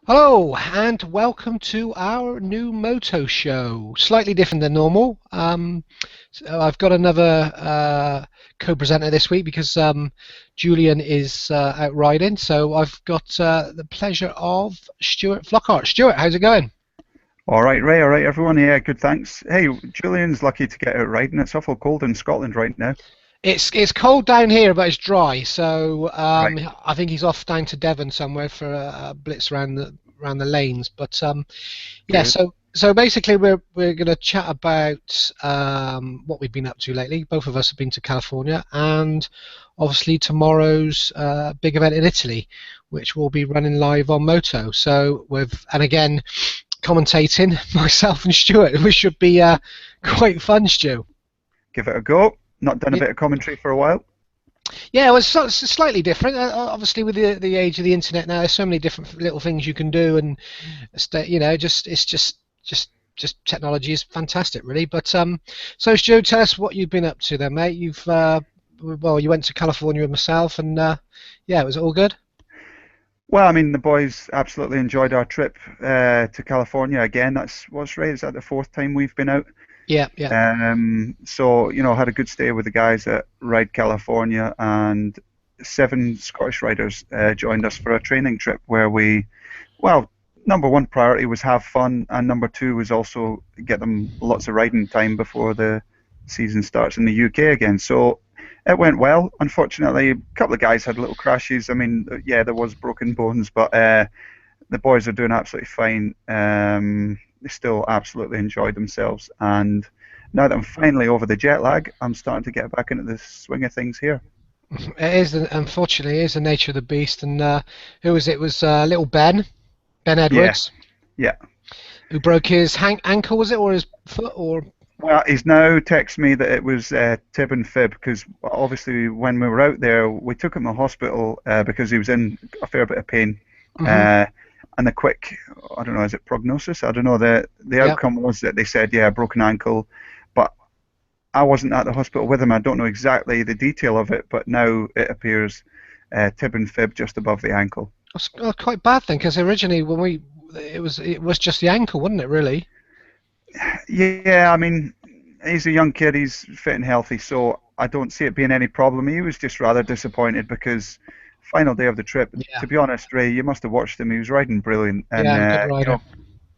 Hello and welcome to our new Moto show. Slightly different than normal. So I've got another co-presenter this week because Julian is out riding. So I've got the pleasure of Stuart Flockhart. Stuart, how's it going? All right, Ray. All right, everyone. Yeah, good. Thanks. Hey, Julian's lucky to get out riding. It's awful cold in Scotland right now. It's cold down here, but it's dry. So Right. I think he's off down to Devon somewhere for a blitz around the lanes. But yeah, Good. so basically we're going to chat about what we've been up to lately. Both of us have been to California, and obviously tomorrow's big event in Italy, which will be running live on Moto. So and again commentating myself and Stuart, which should be quite fun, Stu. Give it a go. Not done a Yeah, bit of commentary for a while. yeah, well, it's slightly different. Obviously, with the age of the internet now, there's so many different little things you can do, and just it's just technology is fantastic, really. But so Stu, tell us what you've been up to then, mate. You went to California with myself, and yeah, was it all good? Well, I mean, the boys absolutely enjoyed our trip to California again. That's what's right. Is that the fourth time we've been out? Yeah, yeah. So had a good stay with the guys at Ride California, and seven Scottish riders joined us for a training trip where well, number one priority was have fun, and number two was also get them lots of riding time before the season starts in the UK again. So it went well. Unfortunately, a couple of guys had little crashes. I mean, yeah, there was broken bones, but the boys are doing absolutely fine. They still absolutely enjoyed themselves, and now that I'm finally over the jet lag, I'm starting to get back into the swing of things here. It is unfortunately it is the nature of the beast, and who was it? It was little Ben Yeah, Edwards, yeah. who broke his ankle, was it, or his foot, or Well, he's now texted me that it was tib and fib because obviously when we were out there, we took him to hospital because he was in a fair bit of pain. hmm Uh, and the quick, I don't know, is it prognosis? I don't know. The yeah. outcome was that they said, yeah, broken ankle, but I wasn't at the hospital with him. I don't know exactly the detail of it, but now it appears tib and fib just above the ankle. That's quite bad then, because originally when it was just the ankle, wasn't it? Really? Yeah, I mean, he's a young kid. He's fit and healthy, so I don't see it being any problem. He was just rather disappointed because final day of the trip. Yeah, To be honest, Ray, you must have watched him. He was riding brilliant, and yeah, good rider.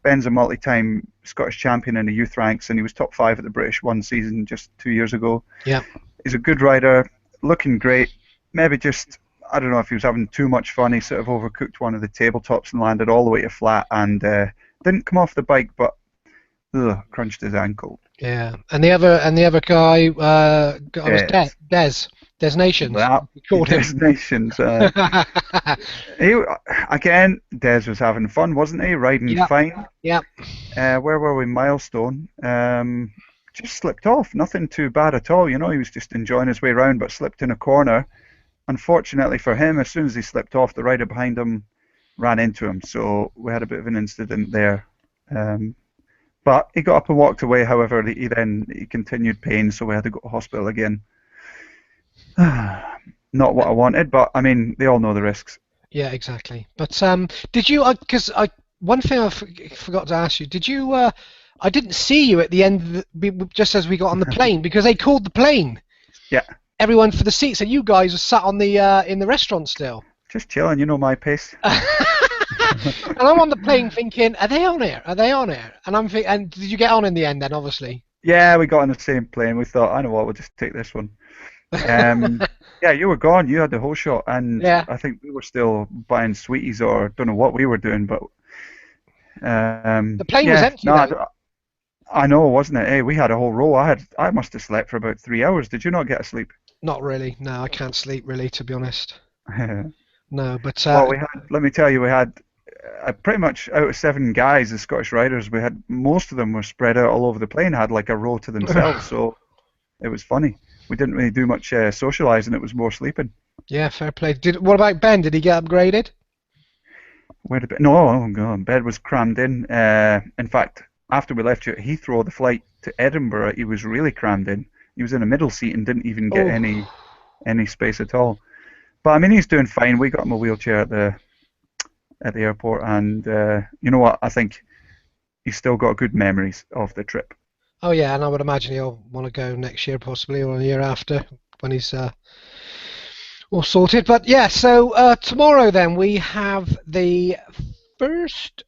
Ben's a multi-time Scottish champion in the youth ranks, and he was top five at the British one season just 2 years ago. Yeah, He's a good rider, looking great. Maybe just I don't know if he was having too much fun. He sort of overcooked one of the tabletops and landed all the way to flat, and didn't come off the bike, but crunched his ankle. yeah. And the other guy was Des. Des Nations. That We called him. destinations. He again. Des was having fun, wasn't he? Riding Yeah, fine. yeah. Where were we? Milestone. Just slipped off. Nothing too bad at all. He was just enjoying his way around, but slipped in a corner. Unfortunately for him, as soon as he slipped off, the rider behind him ran into him. So we had a bit of an incident there. Um, but he got up and walked away. However, he continued pain, so we had to go to hospital again. Not what I wanted, but I mean, they all know the risks. Yeah, exactly. But did you? Because one thing forgot to ask you. Did you? I didn't see you at the end, just as we got on the plane, because they called the plane. Yeah, Everyone for the seats, and you guys were sat on the in the restaurant still. just chilling. You know my pace. And I'm on the plane thinking, are they on here? Are they on here? And I'm thinking, and did you get on in the end then? Obviously. Yeah, we got on the same plane. We thought, I know what, we'll just take this one. Um, yeah, you were gone. You had the whole shot, and Yeah. I think we were still buying sweeties or don't know what we were doing, but The plane was yeah, empty no, though. I know, wasn't it? Hey, we had a whole row. I must have slept for about 3 hours. Did you not get to sleep? Not really. No, I can't sleep really, to be honest. No, but Well, we had. Let me tell you, we had pretty much out of seven guys, the Scottish riders, we had most of them were spread out all over the plane, had like a row to themselves. So it was funny. We didn't really do much socializing. It was more sleeping. yeah, fair play. What about Ben? Did he get upgraded? Where did no? Oh god, bed was crammed in. In fact, after we left you at Heathrow, the flight to Edinburgh, he was really crammed in. He was in a middle seat and didn't even get Oh, any space at all. But I mean, he's doing fine. We got him a wheelchair at at the airport, and you know what? I think he's still got good memories of the trip. Oh yeah, and I would imagine he'll want to go next year possibly or the year after when he's all sorted. But yeah, so tomorrow then we have the first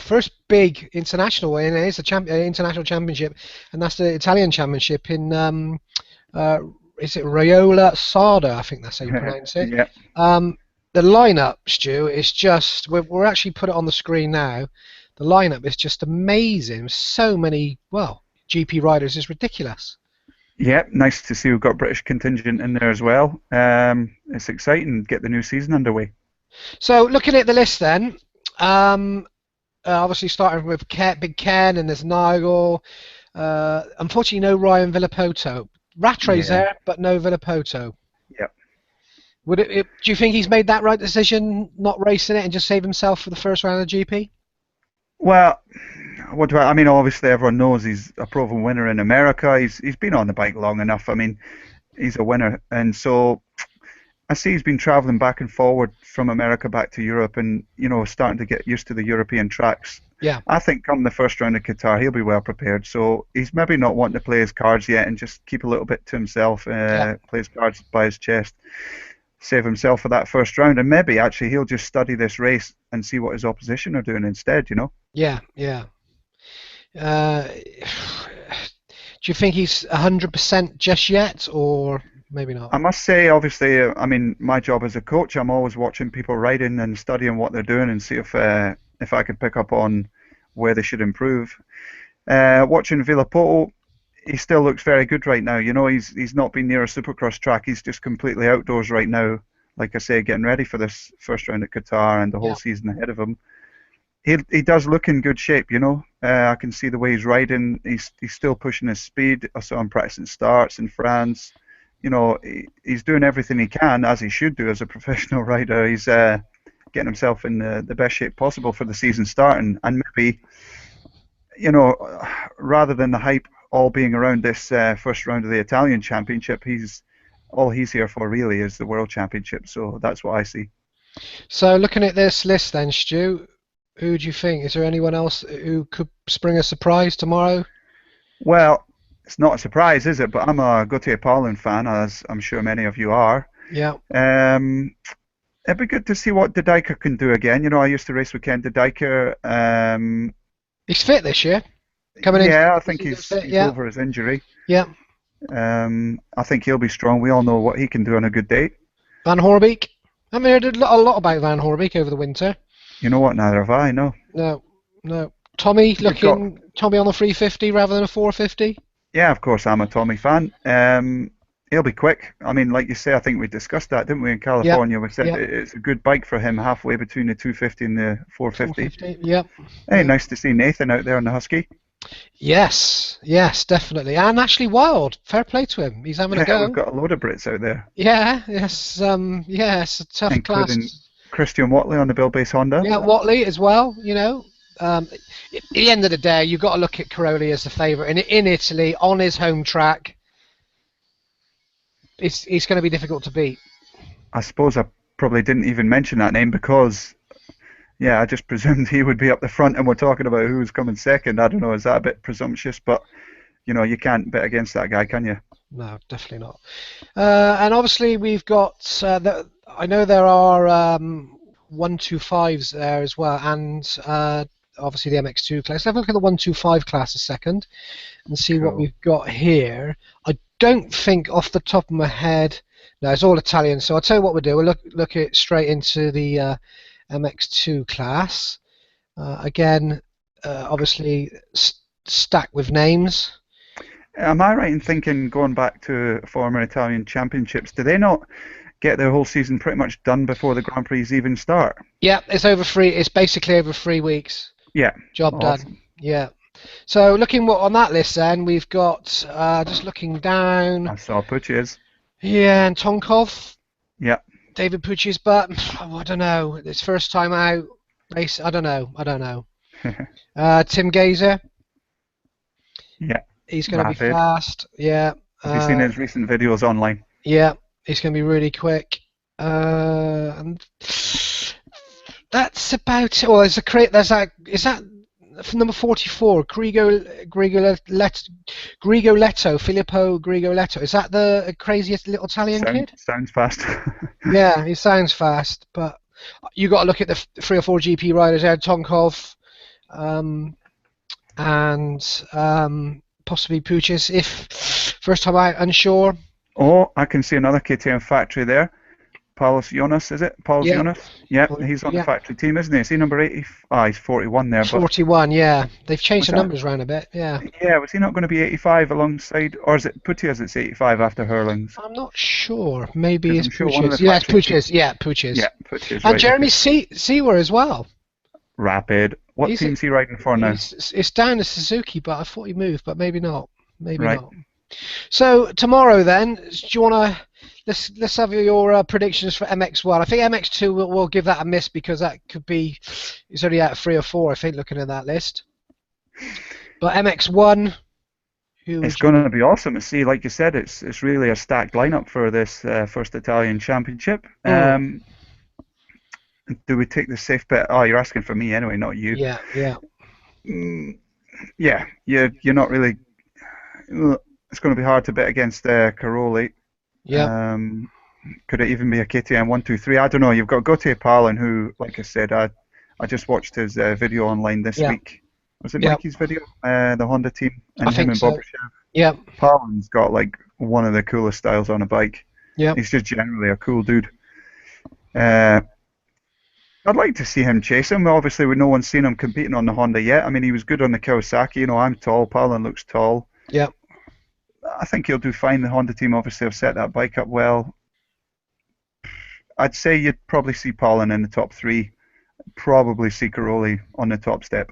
first big international, and it is a international championship, and that's the Italian championship in uh, is it Raiola Sarda? I think that's how you pronounce it. Yeah. Um, the lineup, Stu, is just we're actually put it on the screen now. The lineup is just amazing. So many GP riders is ridiculous. Yeah, nice to see we've got British contingent in there as well. It's exciting. Get the new season underway. So looking at the list then, obviously starting with Big Ken and there's Nigel. Unfortunately, no Ryan Villapoto. Rattray's Yeah, there, but no Villapoto. yeah. Do you think he's made that right decision, not racing it and just save himself for the first round of the GP? Well, I mean, obviously everyone knows he's a proven winner in America. He's been on the bike long enough. I mean, he's a winner, and so I see he's been travelling back and forward from America back to Europe, and starting to get used to the European tracks. Yeah. I think come the first round of Qatar, he'll be well prepared. So he's maybe not wanting to play his cards yet and just keep a little bit to himself, play his cards by his chest, save himself for that first round, and maybe actually he'll just study this race and see what his opposition are doing instead. Yeah, yeah. Do you think he's 100% just yet, or maybe not? I must say, obviously, I mean, my job as a coach, I'm always watching people riding and studying what they're doing and see if I can pick up on where they should improve. Watching Villapoto, he still looks very good right now. He's not been near a Supercross track. He's just completely outdoors right now. Like I say, getting ready for this first round at Qatar and the whole season ahead of him. He does look in good shape. I can see the way he's riding. He's still pushing his speed. I saw him practicing starts in France. He's doing everything he can, as he should do as a professional rider. He's getting himself in the best shape possible for the season starting, and maybe, rather than the hype all being around this first round of the Italian Championship, all he's here for really is the World Championship. So that's what I see. So looking at this list then, Stu, who do you think? Is there anyone else who could spring a surprise tomorrow? Well, it's not a surprise, is it? But I'm a Gautier Paulin fan, as I'm sure many of you are. Yeah. It'd be good to see what De Dijker can do again. I used to race with Ken De Dijker. He's fit this year. I think he's over his injury. Yeah. I think he'll be strong. We all know what he can do on a good day. Van Horbeek. I mean, I heard a lot about Van Horbeek over the winter. You know what? Neither have I. No. No. Tommy on the 350 rather than a 450. Yeah, of course, I'm a Tommy fan. He'll be quick. I mean, like you say, I think we discussed that, didn't we, in California? We said it's a good bike for him, halfway between the 250 and the 450. Yep. Hey, nice to see Nathan out there on the Husky. Yes, definitely. And Ashley Wild, fair play to him. He's having a go. We've got a load of Brits out there. Yeah, yes, it's a tough including class. Christian Watley on the Bill Base Honda. Yeah, Watley as well, at the end of the day, you've got to look at Caroli as the favourite. In Italy, on his home track, he's going to be difficult to beat. I suppose I probably didn't even mention that name because, I just presumed he would be up the front and we're talking about who's coming second. I don't know, is that a bit presumptuous? But, you can't bet against that guy, can you? No, definitely not. And obviously we've got, I know there are 125s there as well, and obviously the MX2 class. Let's have a look at the 125 class a second and see what we've got here. I don't think off the top of my head, no, it's all Italian. So I'll tell you what we'll do. We'll look it straight into the MX2 class. Again, obviously stacked with names. Am I right in thinking, going back to former Italian championships, do they not get their whole season pretty much done before the Grand Prix even start? Yeah, it's basically over 3 weeks. Yeah. Job done. Yeah. So looking on that list then, we've got, just looking down. I saw Pucci's. Yeah, and Tonkov. Yeah. David Pucci's, but I don't know. It's first time out. Race. I don't know. Tim Gazer. Yeah. He's going to be fast. Yeah. Have you seen his recent videos online? Yeah. He's going to be really quick. And That's about it. Well, there's that. Is that number 44? Grigoletto, Filippo Grigoletto. Is that the craziest little Italian kid? Sounds fast. Yeah, he sounds fast, but you got to look at the 3 or 4 GP riders there, Tonkov, um, and possibly Puches if first time out unsure. Oh, I can see another KTM factory there. Paulus Jonas, is it? Paulus Yeah, Jonas? Yep, he's on the yeah, factory team, isn't he? Is he number 80? Ah, he's 41 there, but 41. Yeah, they've changed was the that? numbers around a bit. Yeah, Yeah, was he not going to be 85 alongside, or is it Putias that's 85 after Hurlings? I'm not sure. Maybe Because it's I'm sure one of Puches. the Yeah, it's factory team. Puches. Yeah, Puches. Yeah, Putias, And right, Jeremy okay. Sewer as well. Rapid. What He's team's he riding for now? it's down to Suzuki, but I thought he moved, but maybe not. Maybe Right. not. So tomorrow then, do you want to let's have your predictions for MX1. I think MX2 we'll give that a miss because that could be it's only out of 3 or 4. I think looking at that list. But MX1, who It's would you? going to be awesome to see. Like you said, it's really a stacked lineup for this first Italian championship. Mm, Do we take the safe bet? Oh, you're asking for me anyway, not you. yeah, yeah, Mm, yeah, you're not really. It's going to be hard to bet against Caroli. yeah. Um, could it even be a KTM 123? I don't know. You've got Gautier Palin, who, like I said, I just watched his video online this Yeah, week. Was it yeah. Mikey's video? The Honda team I and him think and so. Bobashev. Yeah, Palin's got like one of the coolest styles on a bike. yeah. He's just generally a cool dude. Uh, I'd like to see him chase him. Obviously, no one's seen him competing on the Honda yet. I mean, he was good on the Kawasaki. I'm tall. Palin looks tall. Yeah. I think he'll do fine. The Honda team obviously have set that bike up well. I'd say you'd probably see Palin in the top three. Probably see Caroli on the top step.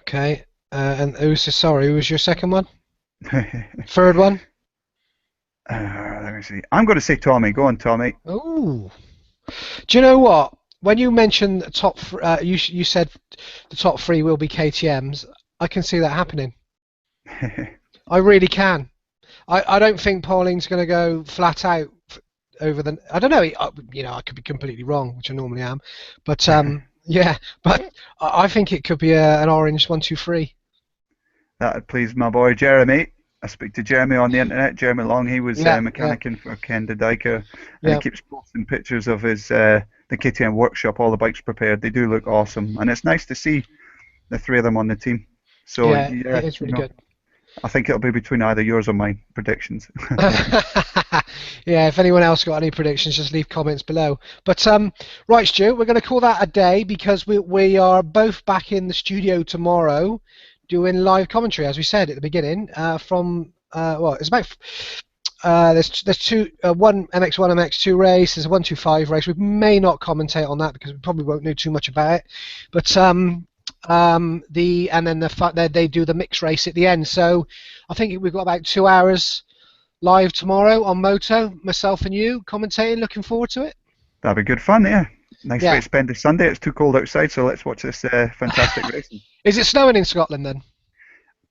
Okay. And who was your second one? uh, Third one? let me see. I'm going to say Tommy. Go on, Tommy. Oh. Do you know what? When you mentioned the you said the top 3 will be KTM's. I can see that happening. I really can. I don't think Pauling's going to go flat out over the. I don't know. I could be completely wrong, which I normally am, but yeah. But I think it could be an orange 1, 2, 3. That'd please my boy Jeremy. I speak to Jeremy on the internet. Jeremy Long, he was Yeah, yeah, mechanicking for Ken de Dyker, and he yeah, keeps posting pictures of his the KTM workshop. All the bikes prepared. They do look awesome, and it's nice to see the 3 of them on the team. So yeah. yeah, It is really good. I think it'll be between either yours or my predictions. Yeah, if anyone else got any predictions, just leave comments below. But right, Stu, we're going to call that a day because we are both back in the studio tomorrow doing live commentary, as we said at the beginning. From well, it's about there's two one MX1 MX2 race. There's a 125 race. We may not commentate on that because we probably won't know too much about it. But and then they do the mix race at the end. So I think we've got about 2 hours live tomorrow on Moto, myself and you commentating. Looking forward to it. That'd be good fun, yeah. Nice way Yeah. to spend a Sunday. It's too cold outside, so let's watch this fantastic racing. Is it snowing in Scotland then?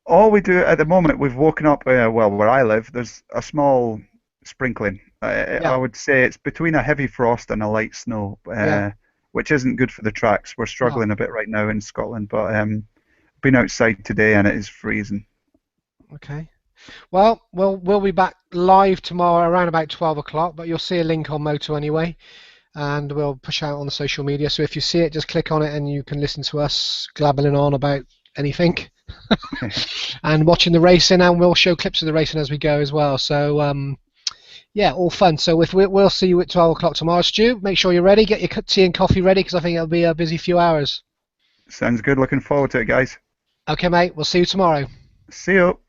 All we do at the moment, we've woken up, well, where I live, there's a small sprinkling. I Yeah. would say it's between a heavy frost and a light snow, Yeah. which isn't good for the tracks. We're No. struggling a bit right now in Scotland, but been outside today and it is freezing. Okay. Well, we'll be back live tomorrow around about 12 o'clock, but you'll see a link on Moto anyway, and we'll push out on the social media. So if you see it, just click on it and you can listen to us glabbling on about anything and watching the racing, and we'll show clips of the racing as we go as well. So yeah, all fun. So we'll see you at 12 o'clock tomorrow, Stu. Make sure you're ready. Get your tea and coffee ready because I think it'll be a busy few hours. Sounds good. Looking forward to it, guys. Okay, mate. We'll see you tomorrow. See you.